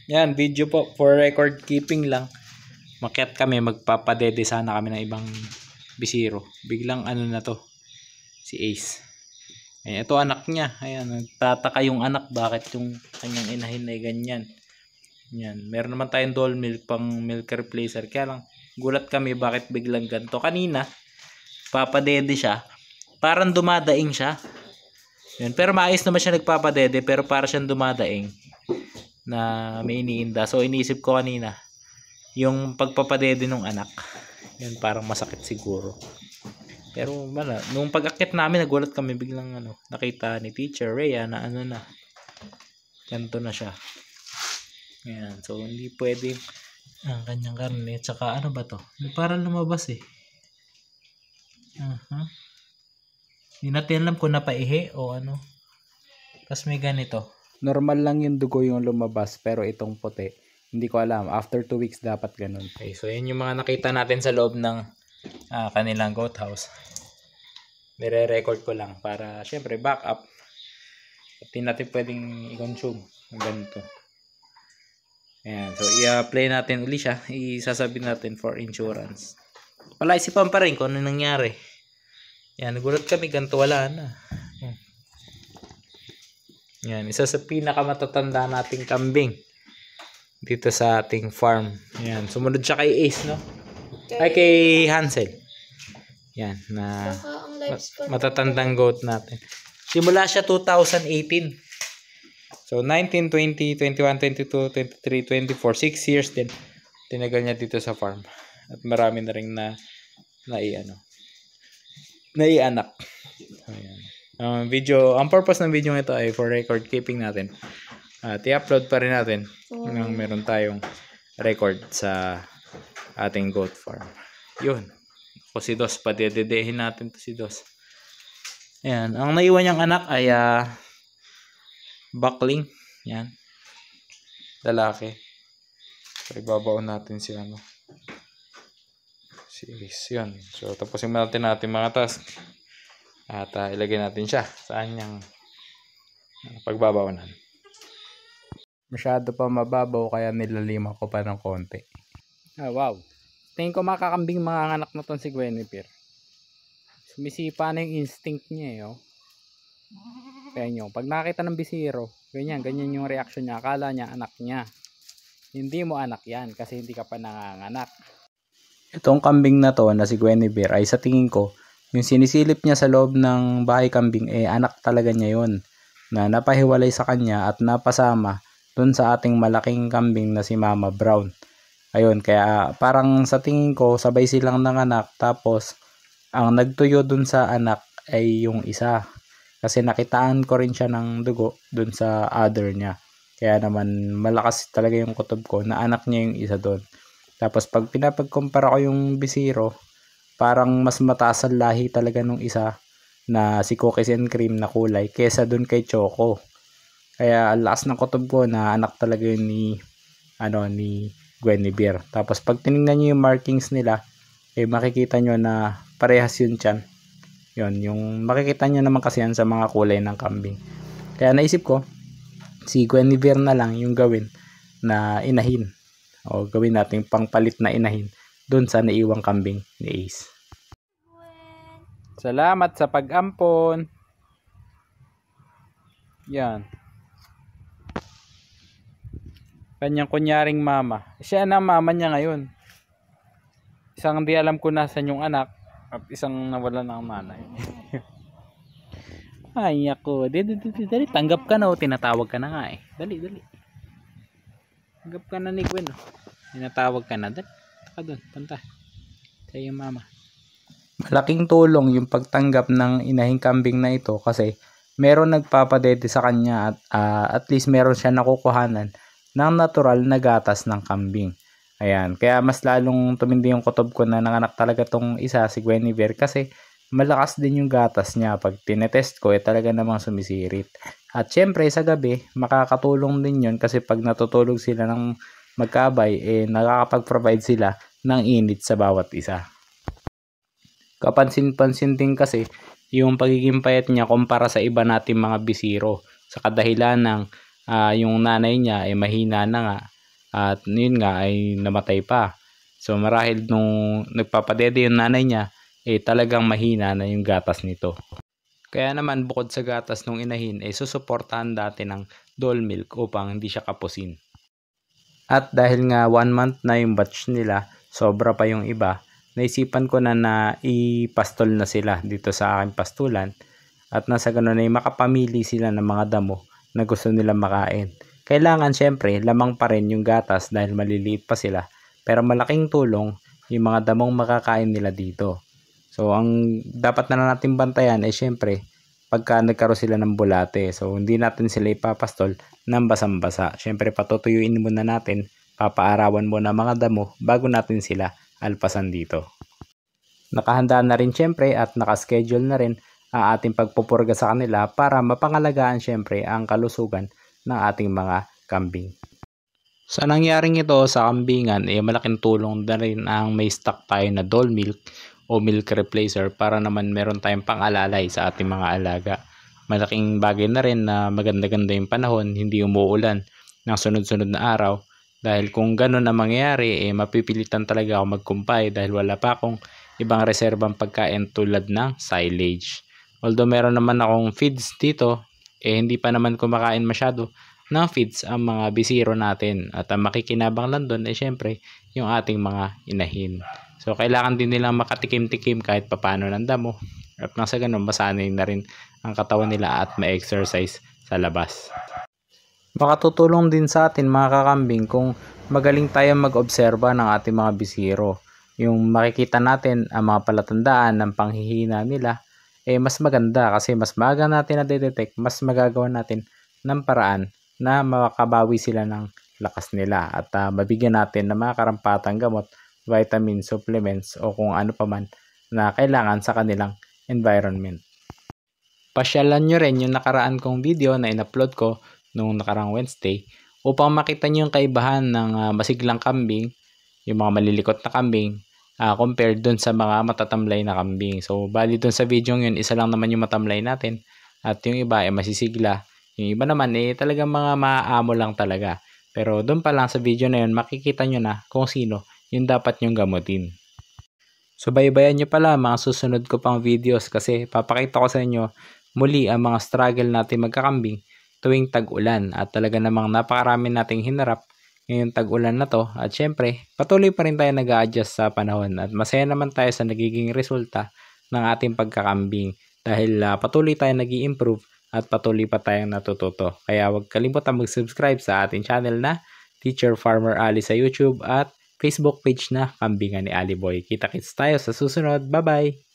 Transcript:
Yan, video po for record keeping lang. Makiat kami, magpapadede sana kami ng ibang bisiro. Biglang ano na to, si Ace. Ayan, ito anak niya. Ayan, nagtataka yung anak bakit yung kanyang inahin ay ganyan. Yan, meron naman tayong doll milk pang milk replacer. Kaya lang, gulat kami bakit biglang ganito. Kanina, papadede siya. Parang dumadaing siya. Yan, pero maayos naman siya nagpapadede, pero para siyang dumadaing na may iniinda. So iniisip ko kanina, yung pagpapadede ng anak, yan parang masakit siguro. Pero wala, nung pag-akit namin nagulat kami biglang nakita ni Teacher Rhea na na ganito na siya. Yan, so hindi pwede ang kanyang karne. Tsaka ano ba to? Parang lumabas eh. Hindi natin alam kung napaihi o ano. Tapos may ganito. Normal lang yung dugo yung lumabas, pero itong puti, hindi ko alam. After 2 weeks dapat ganun. Okay, so yan yung mga nakita natin sa loob ng kanilang goat house. Nire-record ko lang para syempre backup. At hindi natin pwedeng i-consume ng ganito. Ayan, so i-play natin uli siya. Isasabihin natin for insurance. Wala, isipan pa rin kung ano nangyari. Yan, nagulat kami ganito, wala na. Yan, isa sa pinakamatatanda nating kambing dito sa ating farm. Yan, sumunod siya kay Ace, no? Ay, kay Hansel. Yan, na matatandang goat natin. Simula siya 2018. So, 19, 20, 21, 22, 23, 24, 6 years din. Tinagal niya dito sa farm. At marami na rin naianak. Ayan. Ang purpose ng video ito ay for record keeping natin. At i-upload pa rin natin nang meron tayong record sa ating goat farm. Yun. O si Dos, padededehin natin to si Dos. Ayan. Ang naiwan niyang anak ay buckling. Yan. Lalaki. So, ibabaon natin si si Ace. Yun. So, tapusin natin mga task. At ilagay natin siya sa kanyang pagbabawanan. Masyado pa mababaw kaya nilalima ko pa ng konti. Wow. Tingin ko makakambing mga anak na ton si Guinevere. Sumisipa na yung instinct niya eh. Oh. Kaya nyo, pag nakita ng bisiro, ganyan yung reaction niya. Akala niya anak niya. Hindi mo anak yan kasi hindi ka pa nanganganak. Itong kambing na to na si Guinevere ay sa tingin ko, yung sinisilip niya sa loob ng bahay kambing anak talaga niya yon na napahiwalay sa kanya at napasama dun sa ating malaking kambing na si Mama Brown. Ayun, kaya parang sa tingin ko sabay silang nanganak tapos ang nagtuyo dun sa anak ay yung isa. Kasi nakitaan ko rin siya ng dugo dun sa other niya. Kaya naman malakas talaga yung kutob ko na anak niya yung isa dun. Tapos pag pinapagkumpara ko yung bisiro, parang mas mataas ang lahi talaga nung isa na si Cookies and Cream na kulay kesa dun kay Choco. Kaya ang lakas ng kutob ko na anak talaga yun ni Guinevere. Tapos pag tinignan nyo yung markings nila, makikita nyo na parehas yun tiyan. Yun, yung makikita nyo naman kasi yan sa mga kulay ng kambing. Kaya naisip ko, si Guinevere na lang yung gawin na inahin. O gawin natin pangpalit na inahin doon sa naiwang kambing ni Ace. Salamat sa pag-ampon. Yan. Kanyang kunyaring mama. Siya na mama niya ngayon. Isang di alam ko nasan yung anak at isang nawala ng nanay. Ay ako. Dali. Tanggap ka na o tinatawag ka na nga eh. Dali. Tanggap ka na ni Gwen. Tinatawag ka na. Dali. Doon, punta kay mama. Malaking tulong yung pagtanggap ng inahing kambing na ito kasi meron nagpapadede sa kanya at least meron siya nakukuhanan ng natural na gatas ng kambing. Ayan, kaya mas lalong tumindi yung kutob ko na nanganak talaga tong isa si Guinevere kasi malakas din yung gatas niya. Pag tinetest ko talaga namang sumisirit. At syempre sa gabi makakatulong din yun kasi pag natutulog sila ng magkabay nakakapag-provide sila ng init sa bawat isa. Kapansin-pansin din kasi yung pagiging payat niya kumpara sa iba nating mga bisiro sa kadahilan ng yung nanay niya mahina na nga at yun nga ay namatay pa. So marahil nung nagpapadede yung nanay niya, talagang mahina na yung gatas nito. Kaya naman bukod sa gatas ng inahin, susuportahan dati ng Dole milk upang hindi siya kapusin. At dahil nga 1 month na yung batch nila, sobra pa yung iba, naisipan ko na ipastol na sila dito sa aking pastulan. At nasa ganun ay makapamili sila ng mga damo na gusto nila makain. Kailangan syempre lamang pa rin yung gatas dahil maliliit pa sila. Pero malaking tulong yung mga damong makakain nila dito. So ang dapat na natin bantayan ay syempre pagka nagkaroon sila ng bulate. So hindi natin sila ipapastol ng basang-basa. Syempre patutuyuin muna natin, papaarawan muna mga damo bago natin sila alpasan dito. Nakahanda na rin syempre at nakaschedule na rin ang ating pagpupurga sa kanila para mapangalagaan syempre ang kalusugan ng ating mga kambing. Sa nangyaring ito sa kambingan, malaking tulong na rin ang may stock tayo na Dole milk o milk replacer para naman meron tayong pang-alalay sa ating mga alaga. Malaking bagay na rin na maganda-ganda yung panahon, hindi umuulan ng sunod-sunod na araw. Dahil kung ganun na mangyayari, mapipilitan talaga ako magkumpay dahil wala pa akong ibang reserbang pagkain tulad ng silage. Although meron naman akong feeds dito, hindi pa naman kumakain masyado ng feeds ang mga bisiro natin. At ang makikinabang lang doon syempre yung ating mga inahin. So kailangan din nilang makatikim-tikim kahit papano ng damo. At nang sa ganun masanay na rin ang katawan nila at ma-exercise sa labas. Makatutulong din sa atin mga kakambing kung magaling tayo mag-obserba ng ating mga bisiro. Yung makikita natin ang mga palatandaan ng panghihina nila, mas maganda kasi mas maaga natin na-detect, mas magagawa natin ng paraan na makabawi sila ng lakas nila at mabigyan natin ng mga karampatang gamot, vitamin supplements o kung ano pa man na kailangan sa kanilang environment. Pasyalan nyo rin yung nakaraan kong video na in-upload ko nung nakarang Wednesday upang makita nyo yung kaibahan ng masiglang kambing, yung mga malilikot na kambing, compared dun sa mga matatamlay na kambing. So bali dun sa video yun, isa lang naman yung matamlay natin at yung iba masisigla. Yung iba naman talagang mga maaamo lang talaga. Pero doon pa lang sa video na yun, makikita nyo na kung sino yung dapat nyong gamutin. So baybayan nyo pala mga susunod ko pang videos kasi papakita ko sa inyo muli ang mga struggle natin magkakambing tuwing tag-ulan. At talaga namang napakarami nating hinarap ngayong tag-ulan na to. At syempre, patuloy pa rin tayo nag-a-adjust sa panahon. At masaya naman tayo sa nagiging resulta ng ating pagkakambing. Dahil patuloy tayo nag-i-improve at patuloy pa tayong natututo. Kaya huwag kalimutan mag-subscribe sa ating channel na Teacher Farmer Ali sa YouTube at Facebook page na Kambingan ni Ali Boy. Kita-kits tayo sa susunod. Bye-bye!